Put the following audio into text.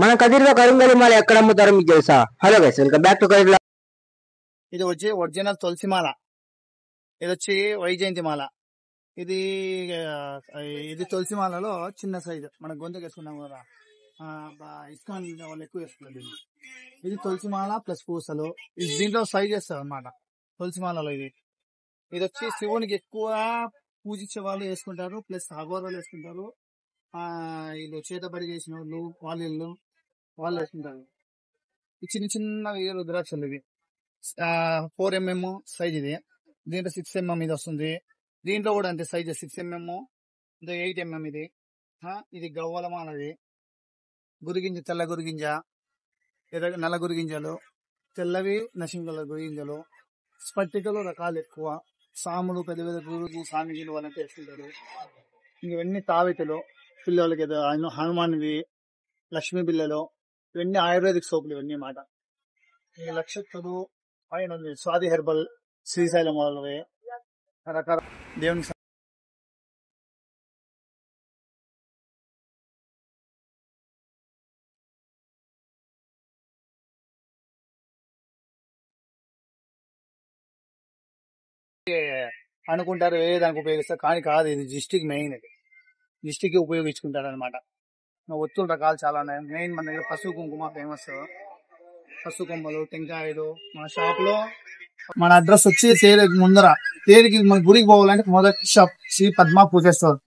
మన కదిరిలో కరింగలి మాల ఎక్కడ అమ్ముతారో మీకు తెలుసా? Hello guys, welcome back to కదిరిలో. ఇది వచ్చి ఒరిజినల్ తులసి మాల. ఇది వచ్చి వైజయంతి మాల. ఇది ఇది తులసి మాలలో చిన్న సైజు, మన గొంతుకు వేసుకున్నాం కదా, ఇస్కాన్ వాళ్ళు ఎక్కువ వేసుకున్నారు దీన్ని. ఇది తులసి మాల ప్లస్ పూసలు. ఇది దీంట్లో సైజ్ చేస్తారు అనమాట తులసి మాలలో. ఇది వచ్చి శివునికి ఎక్కువ పూజించే వాళ్ళు వేసుకుంటారు, ప్లస్ అఘోరాలు వేసుకుంటారు. వీళ్ళు చేతబడి చేసిన వాళ్ళు వాళ్ళు వేసుకుంటారు. ఈ చిన్న చిన్న రుద్రాక్షలు ఇవి 4 mm సైజ్. ఇది దీంట్లో 6 mm ఇది వస్తుంది. దీంట్లో కూడా అంతే సైజ్ 6 mm, 8 mm. ఇది గవ్వల మాలది. గురిగింజ, తెల్ల గురిగింజ, నల్ల గురిగింజలు, తెల్లవి నశింగల గురిగింజలు, స్పట్టికలు రకాలు ఎక్కువ. సాములు, పెద్ద పెద్ద గురుగు స్వామిజీలు వాళ్ళంతా వేసుకుంటారు. ఇవన్నీ తావితులు పిల్లలకి, హనుమాన్వి, లక్ష్మీ బిల్లలు, ఇవన్నీ ఆయుర్వేదిక్ సోపులు ఇవన్నీ మాట. ఈ నక్షత్రాలు పైన స్వాతి హెర్బల్, శ్రీశైలం వాళ్ళవి రకరకాల దేవునికి అనుకుంటారు, వేరే దానికి ఉపయోగిస్తారు. కానీ కాదు, ఇది దిష్టికి మెయిన్. ఇది దిష్టికి ఉపయోగించుకుంటారు అనమాట. ఒత్తుల రకాలు చాలా ఉన్నాయి. మెయిన్ మన దగ్గర పసుపు కుంకుమ ఫేమస్. పసుపు కొమ్మలు, టెంకాయలు. మన షాప్ లో మన అడ్రస్ వచ్చి తేలికి ముందర. తేలికి మన గుడికి పోవాలంటే మొదటి షాప్ శ్రీ పద్మ పూజ స్టోర్.